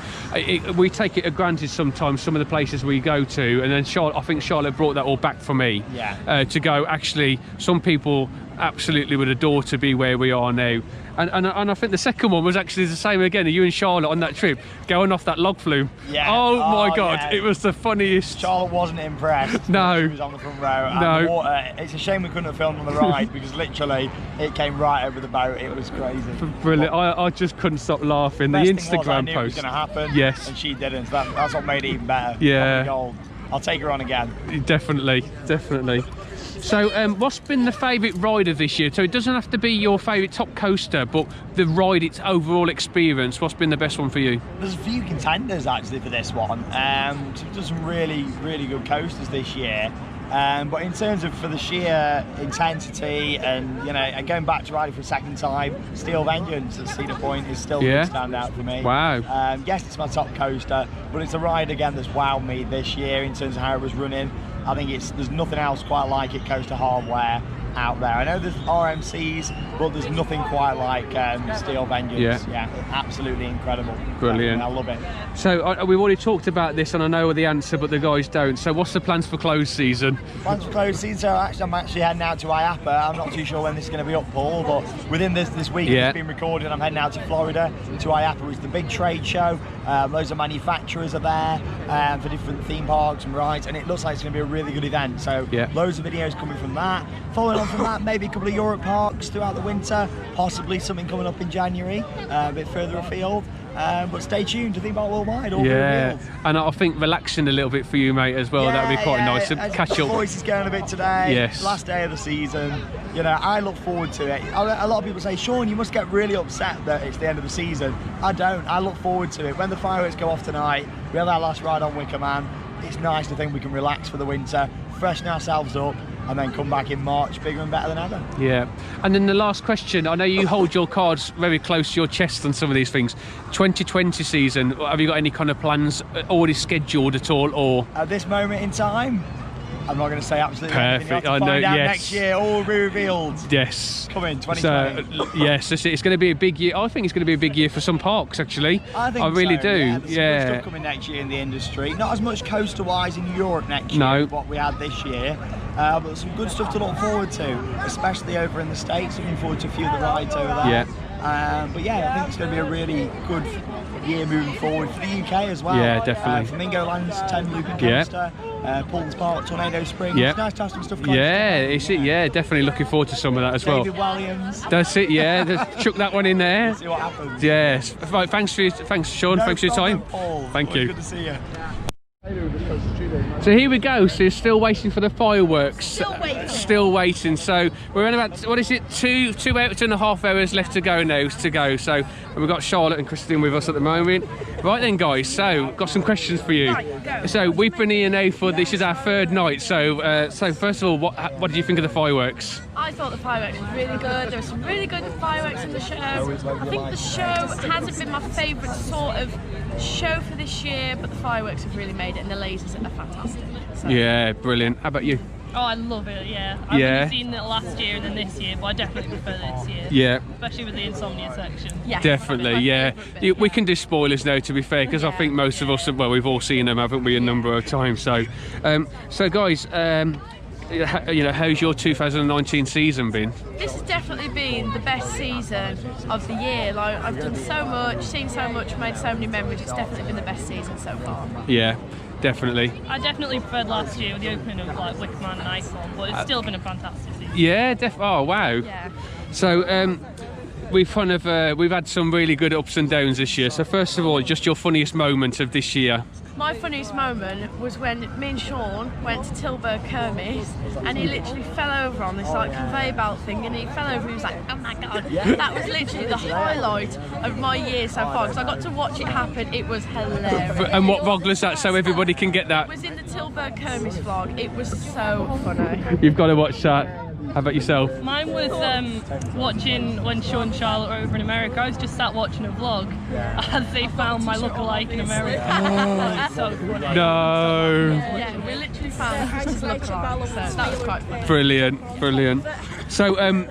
We take it for granted sometimes, some of the places we go to, and then I think Charlotte brought that all back for me. To go, actually, some people absolutely would adore to be where we are now. And I think the second one was actually the same again. You and Charlotte on that trip going off that log flume. Yeah. Oh my God, yeah. it was the funniest. Charlotte wasn't impressed. No. She was on the front row. And No. the water, it's a shame we couldn't have filmed on the ride because literally it came right over the boat. It was crazy. Brilliant. I just couldn't stop laughing. The Best thing was, I Instagram knew post. it was going to happen. Yes. And she didn't. So that's what made it even better. Yeah. Gold. I'll take her on again. Definitely, definitely. So what's been the favourite ride of this year? So it doesn't have to be your favourite top coaster, but the ride, its overall experience, what's been the best one for you? There's a few contenders actually for this one. We've done some really good coasters this year. But in terms of for the sheer intensity and, you know, and going back to riding for a second time, Steel Vengeance at Cedar Point is still going to stand out for me. Wow. Yes, it's my top coaster, but it's a ride again that's wowed me this year in terms of how it was running. I think there's nothing else quite like it coaster hardware out there. I know there's RMCs, but there's nothing quite like Steel Vengeance. Yeah, absolutely incredible. Brilliant. I love it. So we've already talked about this and I know the answer, but the guys don't. So what's the plans for closed season? Plans for closed season, so I'm actually heading out to IAPA. I'm not too sure when this is going to be up, Paul, but within this week it's been recorded. I'm heading out to Florida to IAPA, which is the big trade show. Loads of manufacturers are there for different theme parks and rides, and it looks like it's going to be a really good event. So loads of videos coming from that. Following on from that, maybe a couple of Europe parks throughout the winter, possibly something coming up in January, a bit further afield. But stay tuned to Theme Park Worldwide. All and I think relaxing a little bit for you, mate, as well. That would be quite nice to catch up. The voice is going a bit today. Yes. Last day of the season. You know, I look forward to it. A lot of people say, Shawn, you must get really upset that it's the end of the season. I don't. I look forward to it. When the fireworks go off tonight, we have our last ride on Wicker Man. It's nice to think we can relax for the winter, freshen ourselves up, and then come back in March bigger and better than ever. Yeah. And then the last question, I know you hold your cards very close to your chest on some of these things. 2020 season, have you got any kind of plans already scheduled at all, or? At this moment in time, I'm not going to say absolutely anything. Perfect. I know, find out next year, all will be revealed. Yes. Coming 2020. So, yes, it's going to be a big year. I think it's going to be a big year for some parks, actually. I really so, do. Yeah, there's some good stuff coming next year in the industry. Not as much coaster-wise in Europe next year as what we had this year. But some good stuff to look forward to, especially over in the States. Looking forward to a few of the rides over there. But yeah, I think it's going to be a really good year moving forward for the UK as well. Yeah, definitely. Flamingo Land's 10 looping coaster, Paul's Park, Tornado Springs. It's nice to have some stuff close. Definitely looking forward to some of that as well. David Williams. That's it, chuck that one in there. See what happens. Yes. Right, thanks, Shawn. No thanks for your time. Paul. Thank you. Good to see you. So here we go. So you're still waiting for the fireworks. Still waiting. So we're in about, what is it, 2.5 hours left to go. So we've got Charlotte and Christine with us at the moment. Right then, guys. So got some questions for you. So we've been here now for this is our third night. So first of all, what did you think of the fireworks? I thought the fireworks was really good. There were some really good fireworks in the show. I think the show hasn't been my favourite sort of show for this year, but the fireworks have really made it, and the lasers are fantastic. So. Yeah, brilliant. How about you? Oh, I love it, yeah. I've only seen it last year and then this year, but I definitely prefer this year. Yeah. Especially with the insomnia section. Yeah. Definitely, yeah. We can do spoilers now, to be fair, because I think most of us, well, we've all seen them, haven't we, a number of times. So, guys, you know, how's your 2019 season been? This has definitely been the best season of the year. Like, I've done so much, seen so much, made so many memories. It's definitely been the best season so far. Yeah, definitely. I definitely preferred last year with the opening of like Wicker Man and Icon, but it's still been a fantastic season. Yeah, oh wow. Yeah. So we've had some really good ups and downs this year. So first of all, just your funniest moment of this year. My funniest moment was when me and Shawn went to Tilburg Kermis and he literally fell over on this like conveyor belt thing, and he fell over and he was like, oh my god. That was literally the highlight of my year so far, because I got to watch it happen. It was hilarious. And what vlog was that, so everybody can get that? It was in the Tilburg Kermis vlog. It was so funny. You've got to watch that. How about yourself? Mine was watching when Shawn and Charlotte were over in America. I was just sat watching a vlog as they found my lookalike in America. That was so funny. No. Yeah, we literally found his lookalike, so that was quite funny. Brilliant. So I'm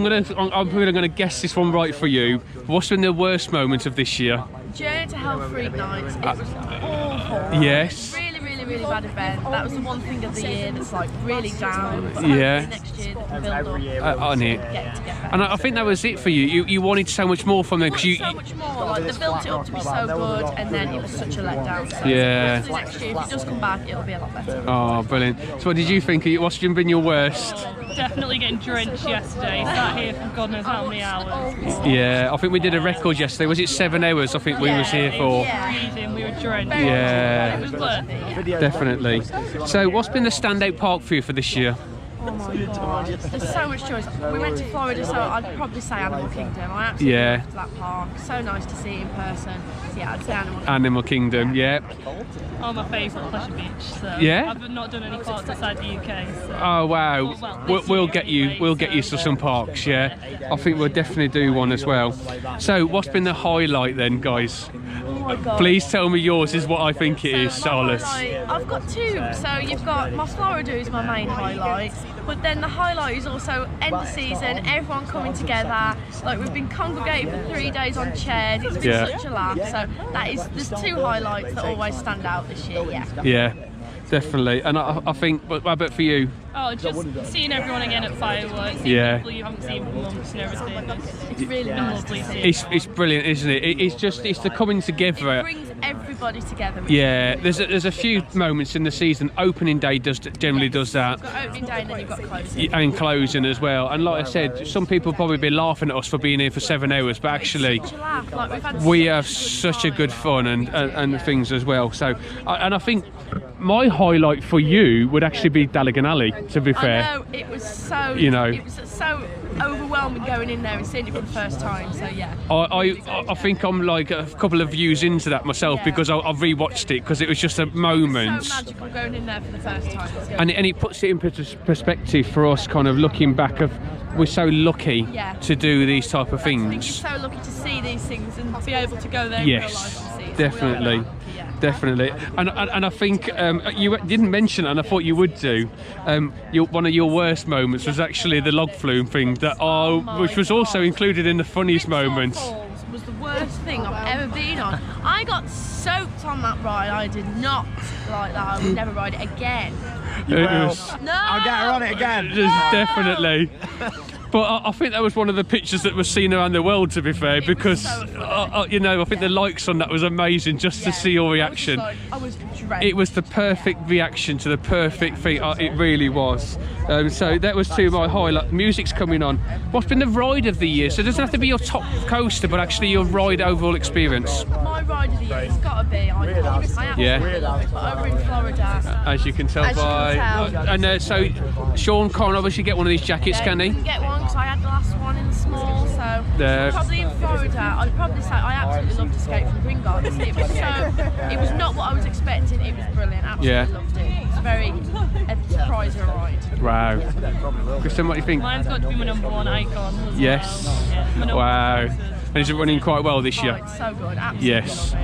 gonna guess this one right for you. What's been the worst moment of this year? Journey to Hell Freak Nights. It was awful. Yes. Really really bad event. That was the one thing of the year that's like really down. But yeah. Next year they can build up on it. And I think that was it for you. You wanted so much more from them because you. So much more. Like they built it up to be so good, and then it was such a letdown. So yeah. Next year, if it does come back, it'll be a lot better. Oh, brilliant! So, what did you think? What's been your worst? Definitely getting drenched yesterday. Sat here for God knows how many hours. Yeah, I think we did a record yesterday. Was it 7 hours? I think we was here for. Freezing. We were drenched. Yeah. It was worth it. Definitely. So, what's been the standout park for you for this year? Oh my god, there's so much choice. We went to Florida, so I'd probably say Animal Kingdom. I absolutely loved that park. So nice to see in person. So yeah, I'd say Animal Kingdom. Animal Kingdom, yeah. Oh, my favourite, Pleasure Beach. So yeah. I've not done any parks outside the UK. So. Oh wow, we'll get you. We'll get you to some parks. Yeah, I think we'll definitely do one as well. So, what's been the highlight then, guys? Oh my god. Please tell me yours is what I think it is, Charlotte. I've got two. So you've got my Florida is my main highlight, but then the highlight is also end of season, everyone coming together. Like we've been congregating for 3 days on chairs. It's been such a laugh. So there's two highlights that always stand out this year. Yeah, definitely. And I think, but I bet for you. Oh, just seeing everyone again at fireworks. Seeing people you haven't seen for months and everything. It's really lovely. It's brilliant, isn't it? It's the coming together. It brings everybody together. Yeah, there's a few moments in the season. Opening day generally does that. You've got opening day and then you've got closing. And closing as well. And like I said, some people probably be laughing at us for being here for 7 hours, but actually, we have such a good fun and things as well. So, and I think my highlight for you would actually be Dalligan Alley. To be fair, I know, it was so. It was so overwhelming going in there and seeing it for the first time. So yeah. I think I'm like a couple of views into that myself because I've rewatched it because it was just a moment. So magical going in there for the first time. And it puts it in perspective for us, kind of looking back of. We're so lucky to do these type of things. I think you're so lucky to see these things and be able to go there in real life and see. Definitely. Definitely, and I think you didn't mention it, and I thought you would do. One of your worst moments was actually the log flume thing, which was also included in the funniest moments. Was the worst thing I've ever been on. I got soaked on that ride. I did not like that. I would never ride it again. No, I'll get her on it again. Definitely. But I think that was one of the pictures that was seen around the world, to be fair, because I think the likes on that was amazing just to see your reaction. I was dreadful. It was the perfect reaction to the perfect thing. It really was. So that was two of my highlights. Music's coming on. What's been the ride of the year? So it doesn't have to be your top coaster, but actually your ride overall experience. My ride of the year has got to be Icon. I over in Florida. As you can tell and so Shawn can't obviously get one of these jackets, can he? I can get one because I had the last one in the small, so probably in Florida. I'd probably say I absolutely loved Escape from Gringotts. It was not what I was expecting. It was brilliant. Absolutely loved it. It's very a surprise of a ride. Wow. Kristen, what do you think? Mine's got to be my #1 Icon as well. Wow. And is it running quite well this year? It's so good. Absolutely. Yes.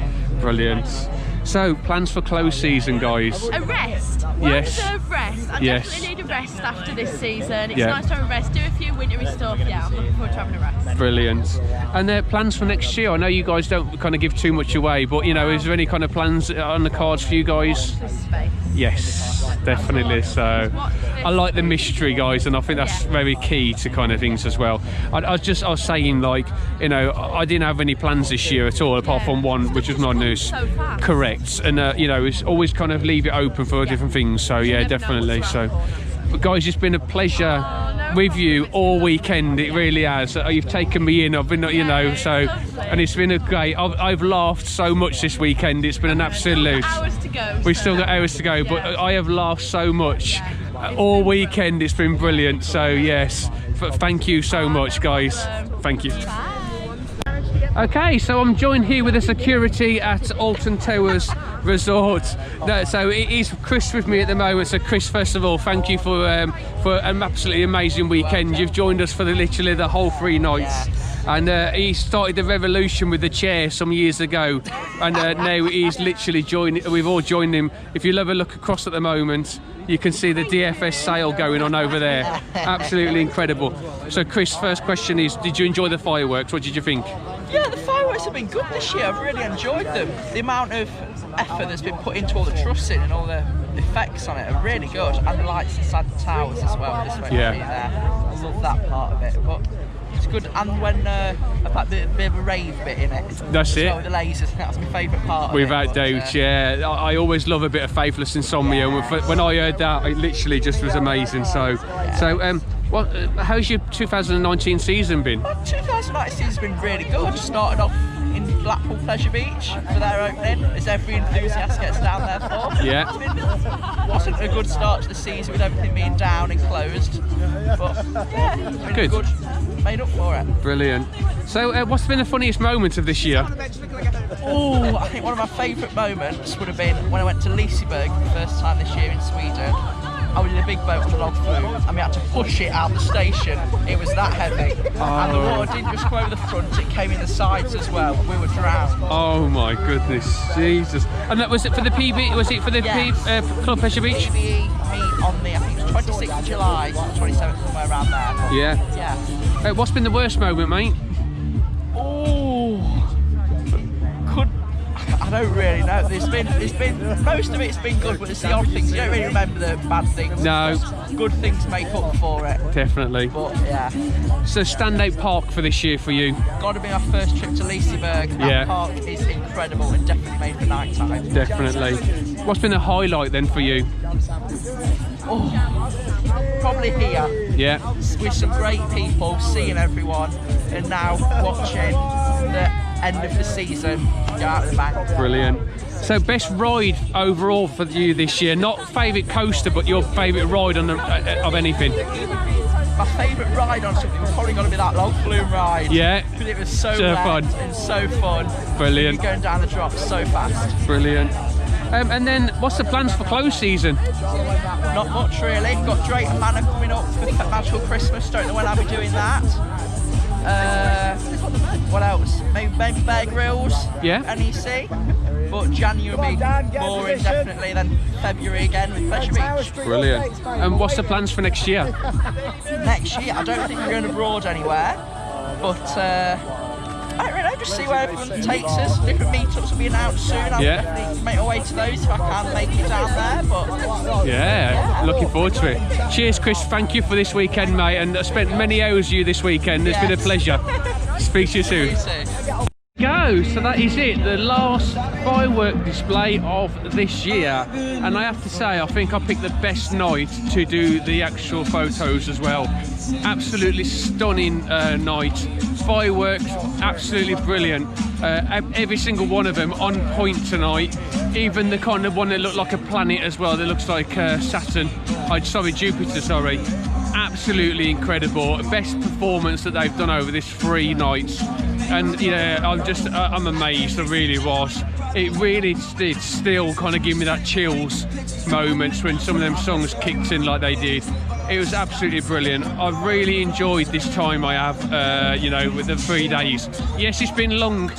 Brilliant. So, plans for close season, guys? A rest. Well-deserved rest. I definitely need a rest after this season. It's nice to have a rest, do a few wintry stuff. Yeah, I'm looking forward to having a rest. Brilliant. And plans for next year? I know you guys don't kind of give too much away, but is there any kind of plans on the cards for you guys? Watch this space. Yes, definitely. So I like the mystery, guys, and I think that's very key to kind of things as well. I was saying, like, I didn't have any plans this year at all, apart from one, which was my news. So fast. Correct, and it's always kind of leave it open for different things. So yeah, definitely. So, but guys, it's been a pleasure with you all weekend. It really has. You've taken me in. I've been, and it's been a great. I've laughed so much this weekend. It's been an absolute. Hours to go. We've still got hours to go, but I have laughed so much all weekend. It's been brilliant. So yes, thank you so much, guys. Thank you. Okay, so I'm joined here with the security at Alton Towers Resort. So it is Chris with me at the moment. So Chris, first of all, thank you for an absolutely amazing weekend. You've joined us for literally the whole 3 nights. And he started the revolution with the chair some years ago, and now he's literally we've all joined him. If you'll ever look across at the moment, you can see the DFS sale going on over there. Absolutely incredible. So Chris, first question is, did you enjoy the fireworks? What did you think? Yeah, the fireworks rides have been good this year. I've really enjoyed them. The amount of effort that's been put into all the trussing and all the effects on it are really good, and the lights inside the towers as well. Just when you're there, I love that part of it. But it's good, and when about the bit of a rave bit in it. That's it. With the lasers, that's my favourite part. Without doubt, yeah. I always love a bit of Faithless Insomnia. When I heard that, it literally just was amazing. So how's your 2019 season been? 2019 season's been really good. Started off in Blackpool Pleasure Beach for their opening, as every enthusiast gets down there for. Yeah. Wasn't a good start to the season with everything being down and closed, but yeah, it's been good. Made up for it. Brilliant. So what's been the funniest moment of this year? Oh, I think one of my favourite moments would have been when I went to Liseberg for the first time this year in Sweden. I was in a big boat on the log flume, and we had to push it out the station. It was that heavy, and the water didn't just go over the front; it came in the sides as well. We were drowned. Oh my goodness, Jesus! And that was it for the PB? Was it for the Club Pleasure Beach? PBE meet on the, I think it was 26th of July, 27th, somewhere around there. Yeah. Yeah. What's been the worst moment, mate? I don't really know. It's been most of it's been good, but it's the odd things. You don't really remember the bad things. No. Good things make up for it. Definitely. But yeah. So standout park for this year for you? Got to be my first trip to Liseberg. That park is incredible and definitely made for night time. Definitely. What's been a highlight then for you? Probably here. Yeah. With some great people, seeing everyone, and now watching the end of the season go out of the bank. Brilliant. So best ride overall for you this year? Not favourite coaster, but your favourite ride on of anything? My favourite ride on something was probably going to be that log flume ride. Yeah. Because it was so fun and so fun. Brilliant. Going down the drop so fast. Brilliant. And then what's the plans for close season? Not much really. Got Drayton Manor coming up for Magical Christmas. Don't know when I'll be doing that. What else? Maybe Bear Grylls. Yeah. NEC. But January will be more indefinitely than February again with Pleasure Beach. Brilliant. And what's the plans for next year? Next year, I don't think we're going abroad anywhere. But I don't really know, just see where everyone takes us. Different meetups will be announced soon. I'll definitely make my way to those if I can make it down there. But yeah, looking forward to it. Cheers, Chris. Thank you for this weekend, mate. And I spent many hours with you this weekend. It's been a pleasure. Speak to you soon. So that is it, the last firework display of this year, and I have to say I think I picked the best night to do the actual photos as well. Absolutely stunning night, fireworks absolutely brilliant, every single one of them on point tonight, even the kind of one that looked like a planet as well, that looks like Saturn, Jupiter, sorry. Absolutely incredible, best performance that they've done over this 3 nights. And yeah, I'm amazed, I really was. It really did still kind of give me that chills moments when some of them songs kicked in like they did. It was absolutely brilliant. I've really enjoyed this time I have, you know, with the 3 days. Yes, it's been long,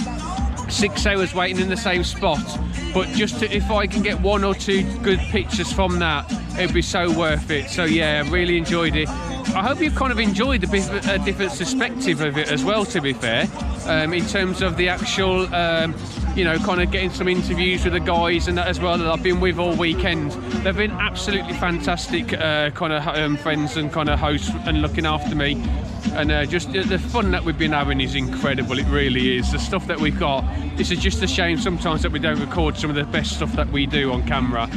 6 hours waiting in the same spot, but just if I can get 1 or 2 good pictures from that, it'd be so worth it. So yeah, I really enjoyed it. I hope you've kind of enjoyed a different perspective of it as well, to be fair, in terms of the actual, you know, kind of getting some interviews with the guys and that as well that I've been with all weekend. They've been absolutely fantastic kind of friends and kind of hosts and looking after me. And just the fun that we've been having is incredible, it really is. The stuff that we've got, this is just a shame sometimes that we don't record some of the best stuff that we do on camera.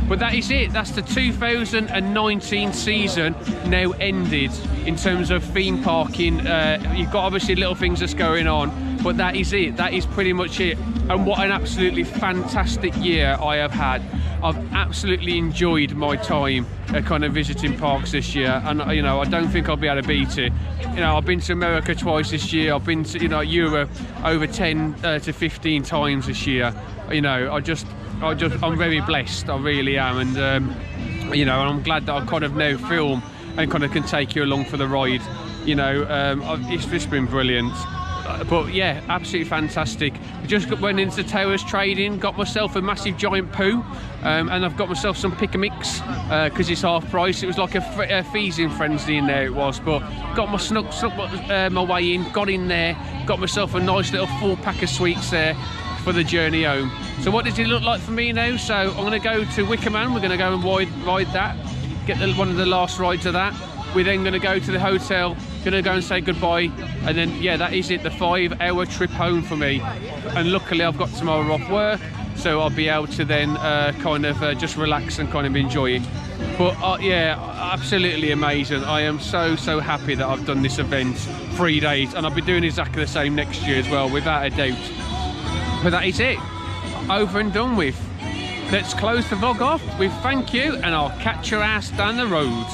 But that is it, that's the 2019 season now ended in terms of theme parking. You've got obviously little things that's going on, but that is it, that is pretty much it. And what an absolutely fantastic year I have had. I've absolutely enjoyed my time kind of visiting parks this year, and you know, I don't think I'll be able to beat it. You know, I've been to America twice this year, I've been to, you know, Europe over 10 to 15 times this year. You know, I'm very blessed, I really am, and you know, and I'm glad that I kind of now film and kind of can take you along for the ride. You know, it's just been brilliant. But yeah, absolutely fantastic. I just went into Towers trading, got myself a massive giant poo, and I've got myself some pick a mix because it's half price. It was like a feasting frenzy in there, it was. But got my snuck my way in, got in there, got myself a nice little 4-pack of sweets there for the journey home. So what does it look like for me now? So I'm going to go to Wickerman. We're going to go and ride that, get one of the last rides of that. We're then going to go to the hotel, going to go and say goodbye, and then yeah, that is it, the 5-hour trip home for me. And luckily I've got tomorrow off work, so I'll be able to then kind of just relax and kind of enjoy it. But yeah, absolutely amazing. I am so happy that I've done this event 3 days, and I'll be doing exactly the same next year as well, without a doubt. But that is it, over and done with. Let's close the vlog off with thank you, and I'll catch your ass down the road.